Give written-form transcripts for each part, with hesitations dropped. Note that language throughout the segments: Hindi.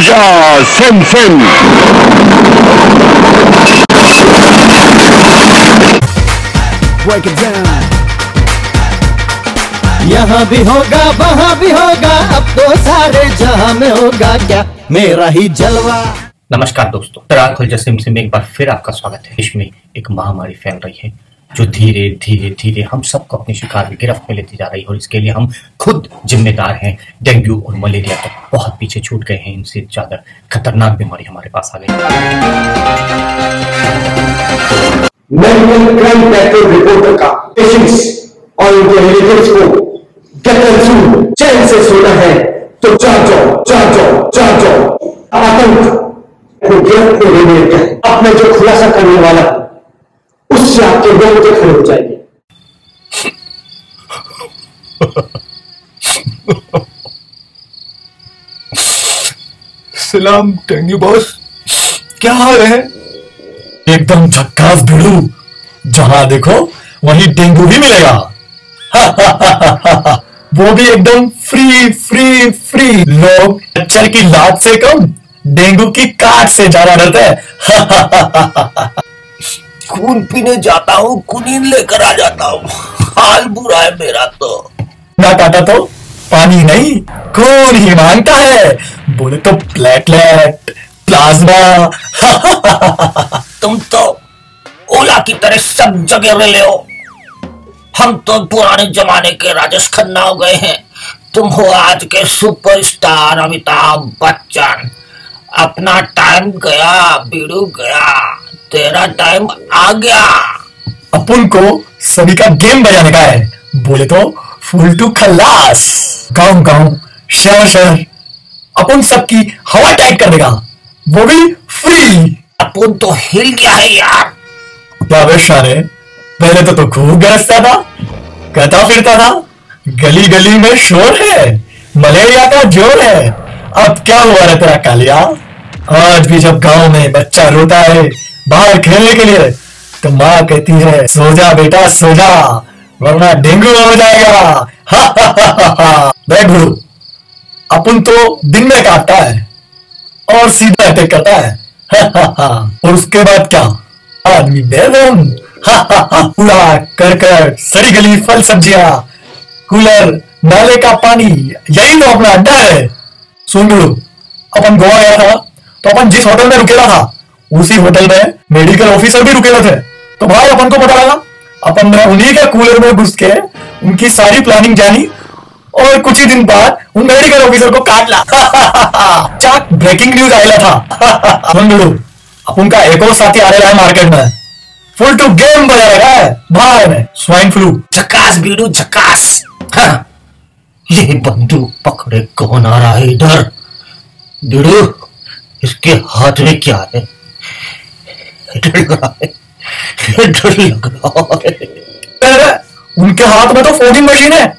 खुलजा सिम सिम। यहाँ भी होगा वहाँ भी होगा, अब तो सारे जहाँ में होगा क्या मेरा ही जलवा। नमस्कार दोस्तों, डॉक्टर खुलजा सिम सिम में एक बार फिर आपका स्वागत है। देश में एक महामारी फैल रही है जो धीरे धीरे धीरे हम सबको अपने शिकार में गिरफ्त में लेती जा रही है और इसके लिए हम खुद जिम्मेदार हैं। डेंगू और मलेरिया तो बहुत पीछे छूट गए हैं, इनसे ज्यादा खतरनाक बीमारी हमारे पास आ गई। मेडिकल क्राइम पेट्रोल रिपोर्टर का पेशेंट्स और उनके रिलेटिव्स को गैर चैन से सोना है तो जाओ। आतंक को गिरफ्त में लेने का अपने जो खुलासा करने वाला उससे आपके रोंगटे खड़े हो जाएंगे। सलाम डेंगू बॉस, क्या हाल है? एकदम झक्कास भिड़ू, जहां देखो वहीं डेंगू भी मिलेगा। वो भी एकदम फ्री। लोग मच्छर की लात से कम डेंगू की काट से ज्यादा डरते हैं। खून पीने जाता हूँ, कुनीन लेकर आ जाता हूँ, हाल बुरा है मेरा तो। ना काटा तो पानी नहीं खून ही मांगता है, बोले तो प्लेटलेट प्लाज्मा। तुम तो ओला की तरह सब जगह रह ले हो, हम तो पुराने जमाने के राजेश खन्ना हो गए हैं, तुम हो आज के सुपरस्टार अमिताभ बच्चन। अपना टाइम गया बीड़ू गया, तेरा टाइम आ गया। अपन को सभी का गेम बजाने का है, बोले तो फुल टू खल्लास। गांव शहर अपन सबकी हवा टाइट कर देगा, वो भी फ्री। अपन तो हिल गया है यार। क्या बेशारे, पहले तो खूब गरजता था, कहता फिरता था गली गली में शोर है, मलेरिया का जोर है। अब क्या हुआ रे तेरा कालिया? आज भी जब गांव में बच्चा रोता है बाहर खेलने के लिए तो माँ कहती है सो जा बेटा सो जा, वरना डेंगू हो जाएगा। देखो अपन तो दिन में काटता है और सीधा अटैक करता है। और उसके बाद क्या, आदमी बेदम। पूरा कर सड़ी गली फल सब्जियां, कूलर, नाले का पानी, यही तो अपना अड्डा है। सुन लो, अपन गोवा गया था तो अपन जिस होटल में रुकेला था उसी होटल में मेडिकल ऑफिसर भी रुकेला थे। तो भाई अपन को पता लगा, अपन ने उन्हीं के कूलर में घुस के उनकी सारी प्लानिंग जानी और कुछ ही दिन बाद उन मेडिकल ऑफिसर को काट ला। चाक ब्रेकिंग न्यूज आया था। सुन लो, अपन का एक और साथी आ रहा है मार्केट में, फुल टू गेम बजा रहा है बाहर में, स्वाइन फ्लू। झकास बीड़ू झकास। हाँ, ये बंदूक पकड़े कौन आ रहा है इधर? बीड़ू, इसके हाथ में क्या है? डर लग रहा है। उनके हाथ में तो फोल्डिंग मशीन है,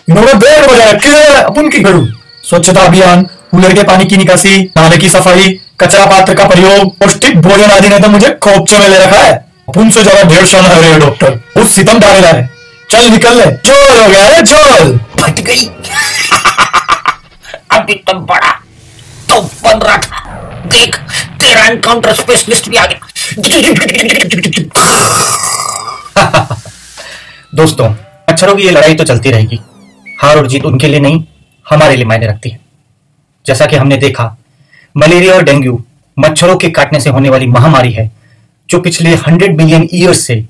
इन्होंने बैंड बजा रखी है अपन की। करूं स्वच्छता अभियान, कूलर के पानी की निकासी, नाले की सफाई, कचरा पात्र का प्रयोग, पौष्टिक भोजन आदि ने तो मुझे खोपचे में ले रखा है। अपन से ज्यादा ढेर शान है रे डॉक्टर, उस सितम डाले रहा है। चल निकल ले, चोल हो गया है चोल। फट गई। अभी तो बड़ा तो बन रहा था, देख तेरा एनकाउंटर स्पेशलिस्ट भी आ गया। दोस्तों, मच्छरों की ये लड़ाई तो चलती रहेगी, हार और जीत उनके लिए नहीं हमारे लिए मायने रखती है। जैसा कि हमने देखा, मलेरिया और डेंगू मच्छरों के काटने से होने वाली महामारी है जो पिछले 100 मिलियन ईयर्स से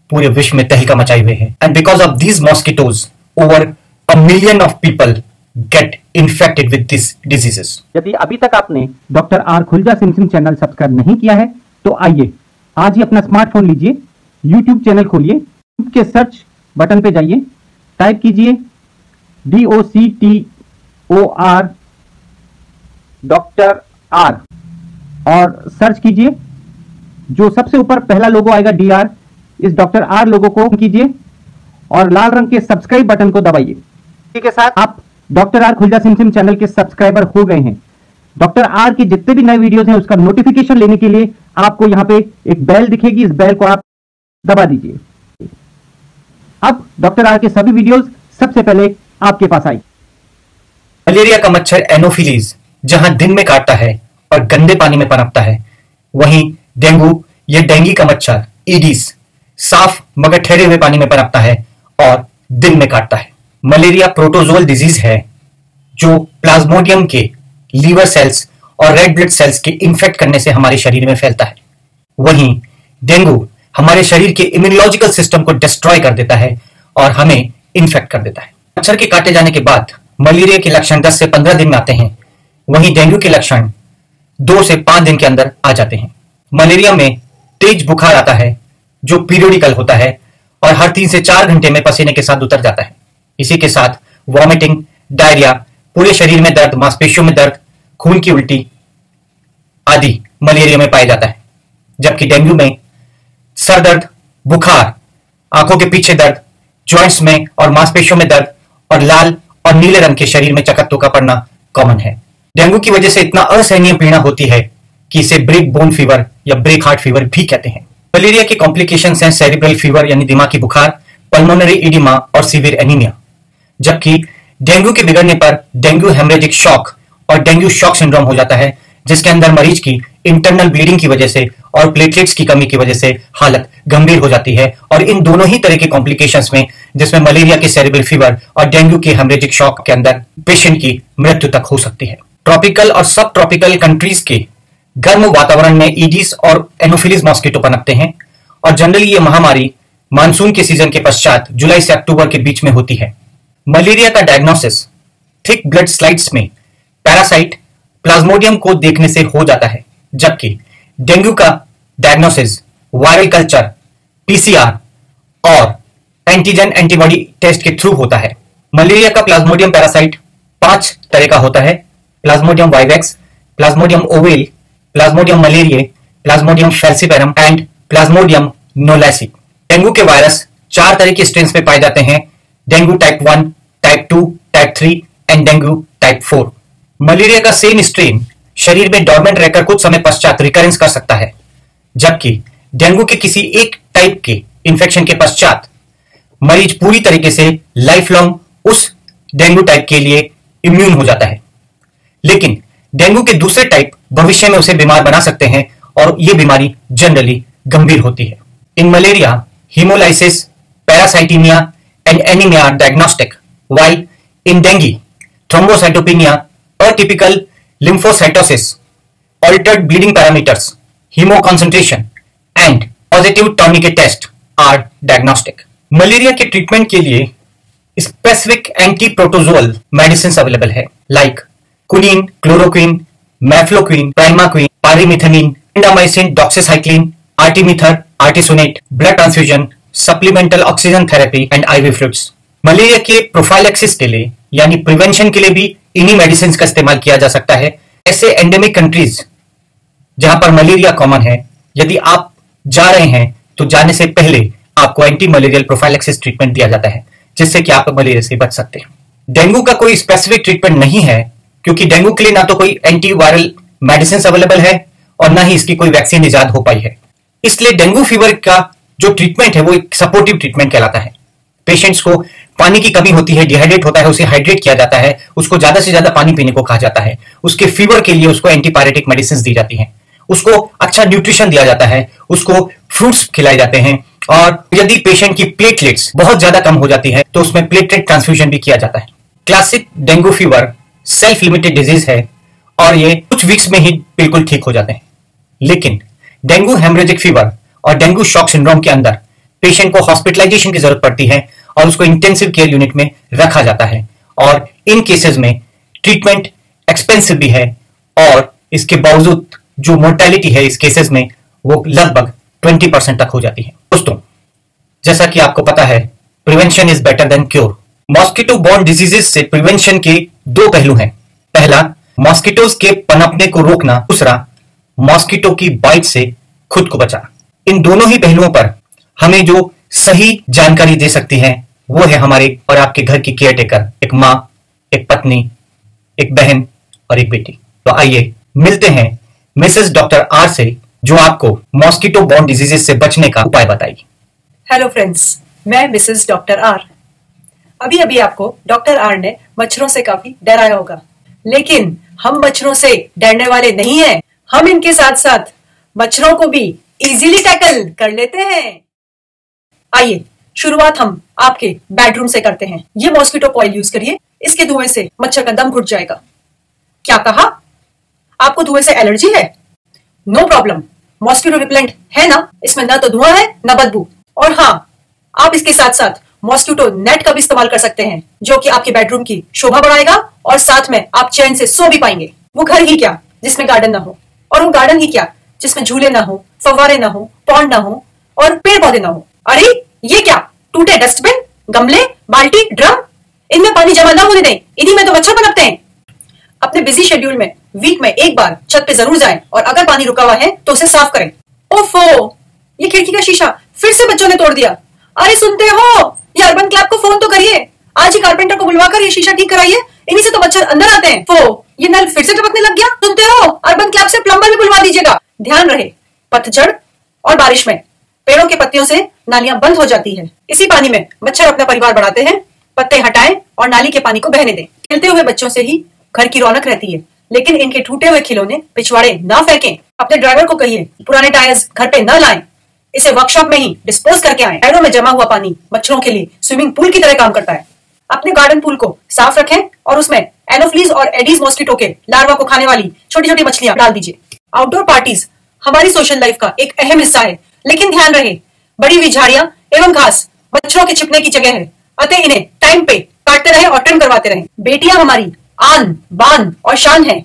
पूरे विश्व में तहलका मचाए हुए हैं। And because of these mosquitoes over 1 million of people get infected with this diseases. यदि अभी तक आपने doctor R Khulja Sim Sim channel subscribe नहीं किया है तो आइए आज ही अपना स्मार्टफोन लीजिए, यूट्यूब चैनल खोलिए, यूट्यूब के सर्च बटन पे जाइए, टाइप कीजिए DOCTOR डॉक्टर आर और सर्च कीजिए। जो सबसे ऊपर पहला लोगो आएगा DR, इस डॉक्टर आर लोगो को कीजिए और लाल रंग के सब्सक्राइब बटन को दबाइए। इसी के साथ आप doctor R Khulja Sim Sim channel के सब्सक्राइबर हो गए हैं। डॉक्टर आर के जितने भी नए वीडियोस हैं उसका नोटिफिकेशन लेने के लिए आपको यहां पे एक बेल दिखेगी, इस बेल को आप दबा दीजिए। अब डॉक्टर आर के सभी वीडियोस सबसे पहले आपके पास आई। मलेरिया का मच्छर एनोफिलीज जहां दिन में काटता है और गंदे पानी में पनपता है, वहीं डेंगू या डेंगी का मच्छर ईडीज साफ मगर ठहरे हुए पानी में पनपता है और दिन में काटता है। मलेरिया प्रोटोजोअल डिजीज है जो प्लाज्मोडियम के लीवर सेल्स और रेड ब्लड सेल्स के इन्फेक्ट करने से हमारे शरीर में फैलता है। वहीं डेंगू हमारे शरीर के इम्यूनोलॉजिकल सिस्टम को डिस्ट्रॉय कर देता है और हमें इन्फेक्ट कर देता है। मच्छर के काटे जाने के बाद मलेरिया के लक्षण 10 से 15 दिन में आते हैं, वहीं डेंगू के लक्षण 2 से 5 दिन के अंदर आ जाते हैं। मलेरिया में तेज बुखार आता है जो पीरियडिकल होता है और हर 3 से 4 घंटे में पसीने के साथ उतर जाता है। इसी के साथ वॉमिटिंग, डायरिया, पूरे शरीर में दर्द, मांसपेशियों में दर्द, खून की उल्टी आदि मलेरिया में पाया जाता है। जबकि डेंगू में सर दर्द, बुखार, आंखों के पीछे दर्द, जॉइंट्स में और मांसपेशियों में दर्द और लाल और नीले रंग के शरीर में चकत्तों पड़ना कॉमन है। डेंगू की वजह से इतना असहनीय पीड़ा होती है कि इसे ब्रेक बोन फीवर या ब्रेक हार्ट फीवर भी कहते हैं। मलेरिया के कॉम्प्लिकेशंस हैं सेरिब्रल फीवर यानी दिमागी बुखार, पल्मोनरी एडिमा और सीवियर एनीमिया। जबकि डेंगू के बिगड़ने पर डेंगू हेमरेजिक शॉक और डेंगू शॉक सिंड्रोम हो जाता है, जिसके अंदर मरीज की इंटरनल ब्लीडिंग की वजह से और प्लेटलेट्स की कमी की वजह से हालत गंभीर हो जाती है। और इन दोनों ही तरह के कॉम्प्लिकेशंस में, जिसमें मलेरिया के सेरिब्रल फीवर और डेंगू के हेमरेजिक शॉक के अंदर पेशेंट की मृत्यु तक हो सकती है। ट्रॉपिकल और सब ट्रॉपिकल कंट्रीज के गर्म वातावरण में ईडीज और एनोफिलीज मॉस्किटो पनपते हैं और जनरली ये महामारी मानसून के सीजन के पश्चात जुलाई से अक्टूबर के बीच में होती है। मलेरिया का डायग्नोसिस थिक ब्लड स्लाइड्स में पैरासाइट प्लाज्मोडियम को देखने से हो जाता है, जबकि डेंगू का डायग्नोसिस वायरल कल्चर, पीसीआर और एंटीजन एंटीबॉडी टेस्ट के थ्रू होता है। मलेरिया का प्लाज्मोडियम पैरासाइट 5 तरह का होता है: plasmodium vivax, plasmodium ovale, plasmodium malariae, plasmodium falciparum and plasmodium knowlesi. Dengue के वायरस 4 तरह के स्ट्रेन्स में पाए जाते हैं: dengue type 1, type 2, type 3 and dengue type 4। Malaria का सेम स्ट्रेन शरीर में डॉर्मेंट रहकर कुछ समय पश्चात रिकरेंस कर सकता है, जबकि डेंगू के किसी एक टाइप के इंफेक्शन के पश्चात मरीज पूरी तरीके से लाइफ लॉन्ग उस डेंगू टाइप के लिए इम्यून हो जाता है। लेकिन डेंगू के दूसरे टाइप भविष्य में उसे बीमार बना सकते हैं और यह बीमारी जनरली गंभीर होती है। इन malaria hemolysis, parasitemia and anemia are diagnostic, while in dengue, thrombocytopenia, atypical lymphocytosis, altered bleeding parameters, hemoconcentration and positive tourniquet test are diagnostic. Malaria के ट्रीटमेंट के लिए specific anti protozoal medicine available है, like quinine, chloroquine, mefloquine, primaquine, pyrimethamine, clindamycin, doxycycline, artemether, artesunate, blood transfusion, supplemental oxygen therapy and IV fluids. Malaria के प्रोफाइलैक्सिस के लिए यानी प्रिवेंशन के लिए भी इन्हीं मेडिसिन का इस्तेमाल किया जा सकता है। ऐसे एंडेमिक कंट्रीज जहां पर मलेरिया कॉमन है, यदि आप जा रहे हैं तो जाने से पहले आपको एंटी मलेरियल प्रोफाइलैक्सिस ट्रीटमेंट दिया जाता है, जिससे कि आप मलेरिया से बच सकते हैं। डेंगू का कोई स्पेसिफिक ट्रीटमेंट नहीं है, क्योंकि डेंगू के लिए ना तो कोई एंटीवायरल मेडिसिन अवेलेबल है और ना ही इसकी कोई वैक्सीन इजाद हो पाई है। इसलिए डेंगू फीवर का जो ट्रीटमेंट है वो एक सपोर्टिव ट्रीटमेंट कहलाता है। पेशेंट्स को पानी की कमी होती है, डिहाइड्रेट होता है, उसे हाइड्रेट किया जाता है, उसको ज्यादा से ज्यादा पानी पीने को कहा जाता है। उसके फीवर के लिए उसको एंटीपायरेटिक मेडिसिन दी जाती हैं, उसको अच्छा न्यूट्रिशन दिया जाता है, उसको फ्रूट्स खिलाए जाते हैं और यदि पेशेंट की प्लेटलेट्स बहुत ज्यादा कम हो जाती है तो उसमें प्लेटलेट ट्रांसफ्यूजन भी किया जाता है। Classic dengue fever self limited disease है और ये कुछ वीक्स में ही बिल्कुल ठीक हो जाते हैं। लेकिन डेंगू हेमरेजिक फीवर और डेंगू शॉक सिंड्रोम के अंदर पेशेंट को हॉस्पिटलाइजेशन की जरूरत पड़ती है और उसको इंटेंसिव केयर यूनिट में रखा जाता है और इन केसेस में ट्रीटमेंट एक्सपेंसिव भी है और इसके बावजूद जो मोर्टेलिटी है इस केसेस में वो लगभग 20% तक हो जाती है। दोस्तों, जैसा कि आपको पता है, prevention is better than cure. Mosquito borne diseases से प्रिवेंशन के 2 पहलू हैं। पहला, मॉस्किटोज के पनपने को रोकना, दूसरा मॉस्किटो की बाइट से खुद को बचाना। इन दोनों ही पहलुओं पर हमें जो सही जानकारी दे सकती है वो है हमारे और आपके घर की केयरटेकर, एक माँ, एक पत्नी, एक बहन और एक बेटी। तो आइए मिलते हैं मिसेस डॉक्टर आर से, जो आपको मॉस्किटो बॉर्न डिजीजेस से बचने का उपाय बताएगी। हेलो फ्रेंड्स, मैं मिसेस डॉक्टर आर। अभी अभी आपको डॉक्टर आर ने मच्छरों से काफी डराया होगा, लेकिन हम मच्छरों से डरने वाले नहीं हैं। हम इनके साथ साथ मच्छरों को भी इजीली टैकल कर लेते हैं। आइए शुरुआत हम आपके बेडरूम से करते हैं। ये मॉस्किटो कॉइल यूज करिए, इसके धुएं से मच्छर का दम घुट जाएगा। क्या कहा? आपको धुएं से एलर्जी है? नो प्रॉब्लम, मॉस्किटो रिपेलेंट है ना, इसमें ना तो धुआं है ना बदबू। और हाँ, आप इसके साथ साथ मॉस्किटो नेट का भी इस्तेमाल कर सकते हैं, जो कि आपके बेडरूम की शोभा बढ़ाएगा और साथ में आप चैन से सो भी पाएंगे। वो घर ही क्या जिसमें गार्डन ना हो, और वो गार्डन ही क्या जिसमें झूले ना हो, फव्वारे ना हो, पॉन्ड ना हो और पेड़ पौधे ना हो। अरे ये क्या, टूटे डस्टबिन, गमले, बाल्टी, ड्रम, इनमें पानी जमा ना होने दें, इन्हीं में तो मच्छर पनपते हैं। अपने बिजी शेड्यूल में वीक में एक बार छत पे जरूर जाएं और अगर पानी रुका हुआ है तो उसे साफ करें। ओफो, ये खिड़की का शीशा फिर से बच्चों ने तोड़ दिया। अरे सुनते हो, ये अर्बन क्लैब को फोन तो करिए, आज ही कारपेंटर को बुलवाकर ये शीशा ठीक कराइए, इन्हीं से तो मच्छर अंदर आते हैं। फो, ये नल फिर से टपकने लग गया। सुनते हो, अर्बन क्लैब से प्लम्बर भी बुलवा दीजिएगा। ध्यान रहे, पतझड़ और बारिश में पेड़ों के पत्तियों से नालियां बंद हो जाती है। इसी पानी में मच्छर अपना परिवार बढ़ाते हैं। पत्ते हटाएं और नाली के पानी को बहने दें। खेलते हुए बच्चों से ही घर की रौनक रहती है, लेकिन इनके टूटे हुए खिलौने पिछवाड़े ना फेंकें। अपने ड्राइवर को कहिए पुराने टायर्स घर पे न लाएं, इसे वर्कशॉप में ही डिस्पोज करके आएं। टायरों में जमा हुआ पानी मच्छरों के लिए स्विमिंग पूल की तरह काम करता है। अपने गार्डन पूल को साफ रखें और उसमें एनोफ्लीज और एडीज मॉस्किटो के लार्वा को खाने वाली छोटी छोटी मछलियां डाल दीजिए। आउटडोर पार्टीज हमारी सोशल लाइफ का एक अहम हिस्सा है, लेकिन ध्यान रहे, बढ़ी हुई झाड़ियां एवं घास मच्छरों के छिपने की जगह है, अतः इन्हें टाइम पे काटते रहे और ट्रिम करवाते रहे। बेटियां हमारी आन बान और शान है,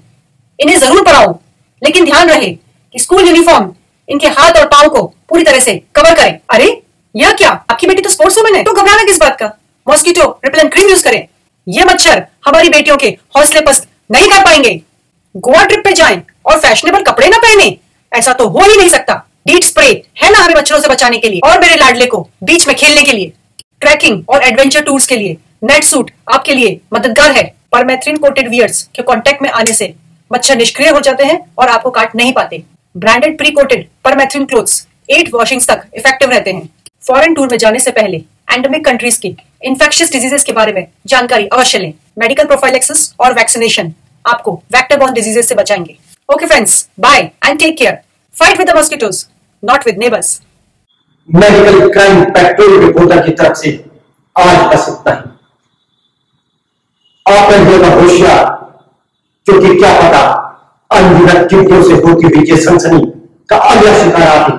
इन्हें जरूर पढ़ाओ, लेकिन ध्यान रहे कि स्कूल यूनिफॉर्म इनके हाथ और पांव को पूरी तरह से कवर करें। अरे यह क्या, आपकी बेटी तो स्पोर्ट्स वुमेन है, तो घबराना किस बात का। मॉस्किटो रिपेलेंट क्रीम यूज करें। ये मच्छर हमारी बेटियों के हौसले पस्त नहीं कर पाएंगे। गोवा ट्रिप पे जाएं और फैशनेबल कपड़े ना पहने, ऐसा तो हो ही नहीं सकता। डीट स्प्रे है ना हमें मच्छरों से बचाने के लिए और मेरे लाडले को बीच में खेलने के लिए। ट्रैकिंग और एडवेंचर टूर्स के लिए नेट सूट आपके लिए मददगार है। परमेथ्रिन कोटेड वियर्स के कांटेक्ट में आने से मच्छर निष्क्रिय हो जाते हैं और आपको काट नहीं पाते। Branded pre coated permethrin clothes 8 वॉशिंग्स तक इफेक्टिव रहते हैं। फॉरेन टूर में जाने से पहले एंडेमिक कंट्रीज की इन्फेक्शियस डिजीजेस के बारे में जानकारी अवश्य लें। मेडिकल प्रोफाइलेक्सिस और वैक्सीनेशन आपको वेक्टर बॉर्न डिजीजेस से बचाएंगे। Okay friends, bye and take care. Fight with the mosquitoes, not with neighbours. Medical crime patrol reporter की तरफ से आज बस इतना ही। आप होना होशियार, क्योंकि क्या पता अनगिनत कीमतों से होती हुई ये सनसनी का अगला शिकार आप ही